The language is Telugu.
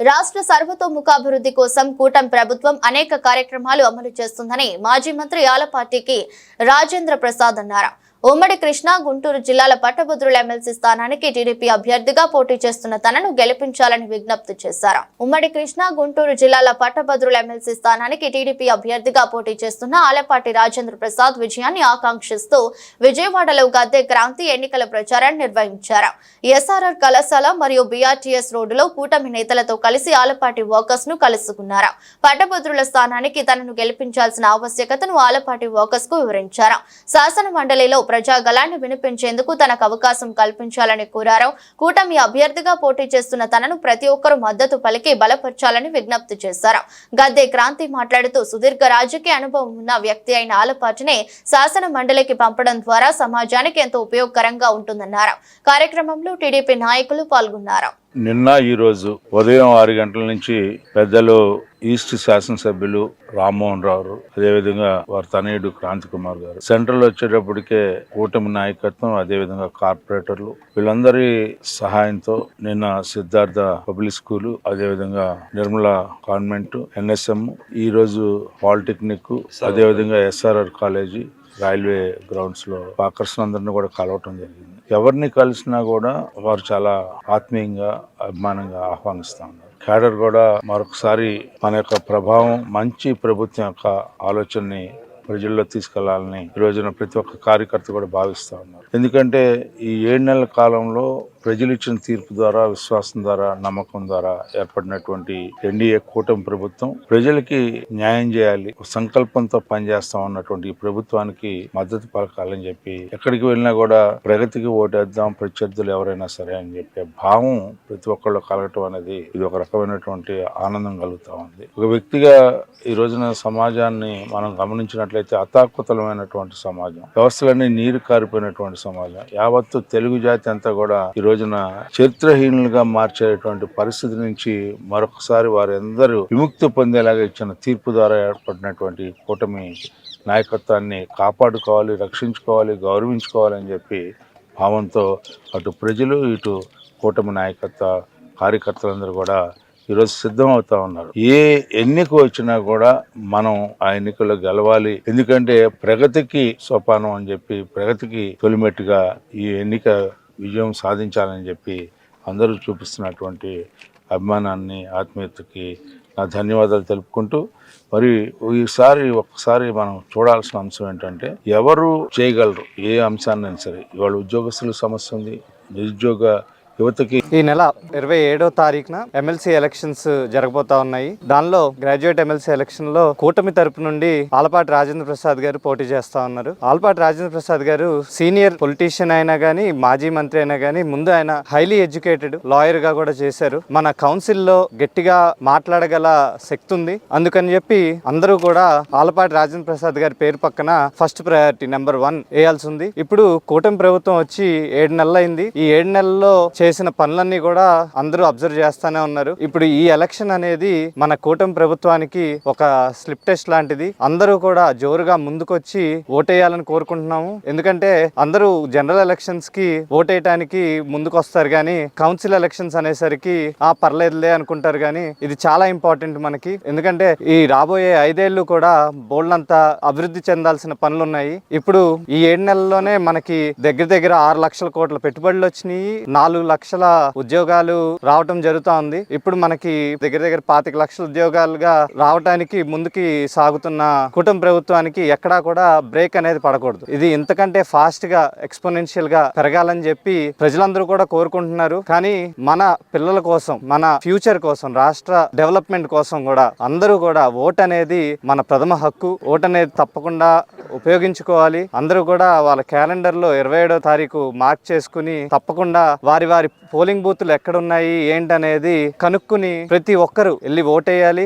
రాష్ట్ర సర్వతోముఖాభివృద్ధి కోసం కూటమి ప్రభుత్వం అనేక కార్యక్రమాలు అమలు చేస్తుందని మాజీ మంత్రి ఆలపాటికి రాజేంద్ర ప్రసాద్ అన్నారు. ఉమ్మడి కృష్ణా గుంటూరు జిల్లాల పట్టభద్రుల ఎమ్మెల్సీ స్థానానికి టీడీపీ అభ్యర్థిగా పోటీ చేస్తున్న తనను గెలిపించాలని విజ్ఞప్తి చేశారు. ఉమ్మడి కృష్ణా గుంటూరు జిల్లాల పట్టభద్రుల ఎమ్మెల్సీ స్థానానికి టీడీపీ అభ్యర్థిగా పోటీ చేస్తున్న ఆలపాటి రాజేంద్ర ప్రసాద్ విజయాన్ని ఆకాంక్షిస్తూ విజయవాడలో గద్దె క్రాంతి ఎన్నికల ప్రచారాన్ని నిర్వహించారు. ఎస్ఆర్ఆర్ కళాశాల మరియు బీఆర్టీఎస్ రోడ్డులో కూటమి నేతలతో కలిసి ఆలపాటి వర్కర్స్ ను కలుసుకున్నారు. పట్టభద్రుల స్థానానికి తనను గెలిపించాల్సిన ఆవశ్యకతను ఆలపాటి వర్కర్స్ కు వివరించారు. శాసన మండలిలో ప్రజాగళాన్ని వినిపించేందుకు తనకు అవకాశం కల్పించాలని కోరారు. కూటమి అభ్యర్థిగా పోటీ చేస్తున్న తనను ప్రతి ఒక్కరూ మద్దతు పలికి బలపరచాలని విజ్ఞప్తి చేశారు. గద్దె క్రాంతి మాట్లాడుతూ సుదీర్ఘ రాజకీయ అనుభవం ఉన్న వ్యక్తి అయిన ఆలపాటిని శాసన మండలికి పంపడం ద్వారా సమాజానికి ఎంతో ఉపయోగకరంగా ఉంటుందన్నారు. కార్యక్రమంలో టీడీపీ నాయకులు పాల్గొన్నారు. నిన్న ఈరోజు ఉదయం 6 గంటల నుంచి పెద్దలు ఈస్ట్ శాసనసభ్యులు రామ్మోహన్ రావు, అదేవిధంగా వారి తనయుడు క్రాంతి కుమార్ గారు, సెంట్రల్ వచ్చేటప్పటికే కూటమి నాయకత్వం, అదేవిధంగా కార్పొరేటర్లు వీళ్ళందరి సహాయంతో నిన్న సిద్ధార్థ పబ్లిక్ స్కూల్, అదేవిధంగా నిర్మలా కాన్వెంట్, ఎన్ఎస్ఎం, ఈ రోజు పాలిటెక్నిక్, అదేవిధంగా ఎస్ఆర్ఆర్ కాలేజీ, రైల్వే గ్రౌండ్స్ లో వాకర్స్ అందరినీ కూడా కలవటం జరిగింది. ఎవరిని కలిసినా కూడా వారు చాలా ఆత్మీయంగా, అభిమానంగా ఆహ్వానిస్తా ఉన్నారు. క్యాడర్ కూడా మరొకసారి మన యొక్క ప్రభావం, మంచి ప్రభుత్వం యొక్క ఆలోచనని ప్రజల్లో తీసుకెళ్లాలని ఈ రోజున ప్రతి ఒక్క కార్యకర్త కూడా భావిస్తా ఉన్నారు. ఎందుకంటే ఈ 7 నెలల కాలంలో ప్రజలు ఇచ్చిన తీర్పు ద్వారా, విశ్వాసం ద్వారా, నమ్మకం ద్వారా ఏర్పడినటువంటి ఎన్డీఏ కూటమి ప్రభుత్వం ప్రజలకి న్యాయం చేయాలి, సంకల్పంతో పనిచేస్తాం అన్నటువంటి ఈ ప్రభుత్వానికి మద్దతు పలకాలని చెప్పి ఎక్కడికి వెళ్ళినా కూడా ప్రగతికి ఓటేద్దాం, ప్రత్యర్థులు ఎవరైనా సరే అని చెప్పే భావం ప్రతి ఒక్కళ్ళు కలగటం అనేది ఇది ఒక రకమైనటువంటి ఆనందం కలుగుతా ఉంది. ఒక వ్యక్తిగా ఈ రోజున సమాజాన్ని మనం గమనించినట్లయితే అతాకుతలమైనటువంటి సమాజం, వ్యవస్థలన్నీ నీరు కారిపోయినటువంటి సమాజం, యావత్తు తెలుగు జాతి అంతా కూడా ఈ రోజున చరిత్రహీనులుగా మార్చేటువంటి పరిస్థితి నుంచి మరొకసారి వారందరూ విముక్తి పొందేలాగా ఇచ్చిన తీర్పు ద్వారా ఏర్పడినటువంటి కూటమి నాయకత్వాన్ని కాపాడుకోవాలి, రక్షించుకోవాలి, గౌరవించుకోవాలని చెప్పి భావంతో అటు ప్రజలు, ఇటు కూటమి నాయకత్వ కార్యకర్తలందరూ కూడా ఈరోజు సిద్ధం అవుతా ఉన్నారు. ఏ ఎన్నిక వచ్చినా కూడా మనం ఆ ఎన్నికల్లో గెలవాలి, ఎందుకంటే ప్రగతికి సోపానం అని చెప్పి, ప్రగతికి తొలిమెట్టుగా ఈ ఎన్నిక విజయం సాధించాలని చెప్పి అందరూ చూపిస్తున్నటువంటి అభిమానాన్ని, ఆత్మీయతకి నా ధన్యవాదాలు తెలుపుకుంటూ, మరి ఈసారి ఒక్కసారి మనం చూడాల్సిన అంశం ఏంటంటే ఎవరు చేయగలరు ఏ అంశాన్ని సరే. ఇవాళ ఉద్యోగస్తుల సమస్య ఉంది, నిరుద్యోగ యువతకి ఈ నెల 27వ తారీఖున ఎమ్మెల్సీ ఎలక్షన్స్ జరగబోతా ఉన్నాయి. దానిలో గ్రాడ్యుయేట్ ఎమ్మెల్సీ ఎలక్షన్ లో కూటమి తరపు నుండి ఆలపాటి రాజేంద్ర ప్రసాద్ గారు పోటీ చేస్తా ఉన్నారు. ఆలపాటి రాజేంద్ర ప్రసాద్ గారు సీనియర్ పొలిటీషియన్ అయినా గానీ, మాజీ మంత్రి అయినా గానీ, ముందు ఆయన హైలీ ఎడ్యుకేటెడ్ లాయర్ గా కూడా చేశారు. మన కౌన్సిల్ లో గట్టిగా మాట్లాడగల శక్తి ఉంది. అందుకని చెప్పి అందరూ కూడా ఆలపాటి రాజేంద్ర ప్రసాద్ గారి పేరు పక్కన ఫస్ట్ ప్రయారిటీ నెంబర్ 1 వేయాల్సి ఉంది. ఇప్పుడు కూటమి ప్రభుత్వం వచ్చి 7 నెలలు అయింది. ఈ 7 నెలల్లో చేసిన పనులన్నీ కూడా అందరూ అబ్జర్వ్ చేస్తానే ఉన్నారు. ఇప్పుడు ఈ ఎలక్షన్ అనేది మన కూటమి ప్రభుత్వానికి ఒక స్లిప్ టెస్ట్ లాంటిది. అందరూ కూడా జోరుగా ముందుకొచ్చి ఓటేయాలని కోరుకుంటున్నాము. ఎందుకంటే అందరూ జనరల్ ఎలక్షన్స్ కి ఓటేయటానికి ముందుకు వస్తారు కానీ కౌన్సిల్ ఎలక్షన్స్ అనేసరికి పర్లేదులే అనుకుంటారు. కానీ ఇది చాలా ఇంపార్టెంట్ మనకి. ఎందుకంటే ఈ రాబోయే 5 ఏళ్ళు కూడా బోల్డంత అభివృద్ధి చెందాల్సిన పనులు ఉన్నాయి. ఇప్పుడు ఈ 7 నెలల్లోనే మనకి దగ్గర 6 లక్షల కోట్ల పెట్టుబడులు వచ్చినాయి, 4 లక్షల ఉద్యోగాలు రావటం జరుగుతా ఉంది. ఇప్పుడు మనకి దగ్గర 25 లక్షల ఉద్యోగాలుగా రావటానికి ముందుకి సాగుతున్న కూటమి ప్రభుత్వానికి ఎక్కడా కూడా బ్రేక్ అనేది పడకూడదు. ఇది ఇంతకంటే ఫాస్ట్ గా, ఎక్స్పోనెన్షియల్ గా పెరగాలని చెప్పి ప్రజలందరూ కూడా కోరుకుంటున్నారు. కానీ మన పిల్లల కోసం, మన ఫ్యూచర్ కోసం, రాష్ట్ర డెవలప్మెంట్ కోసం కూడా అందరూ కూడా ఓట్ అనేది మన ప్రథమ హక్కు. ఓట్ అనేది తప్పకుండా ఉపయోగించుకోవాలి. అందరూ కూడా వాళ్ళ క్యాలెండర్ లో 27వ తారీఖు మార్క్ చేసుకుని తప్పకుండా వారి పోలింగ్ బూత్లు ఎక్కడున్నాయి ఏంటనేది కనుక్కుని ప్రతి ఒక్కరు వెళ్ళి ఓటేయాలి.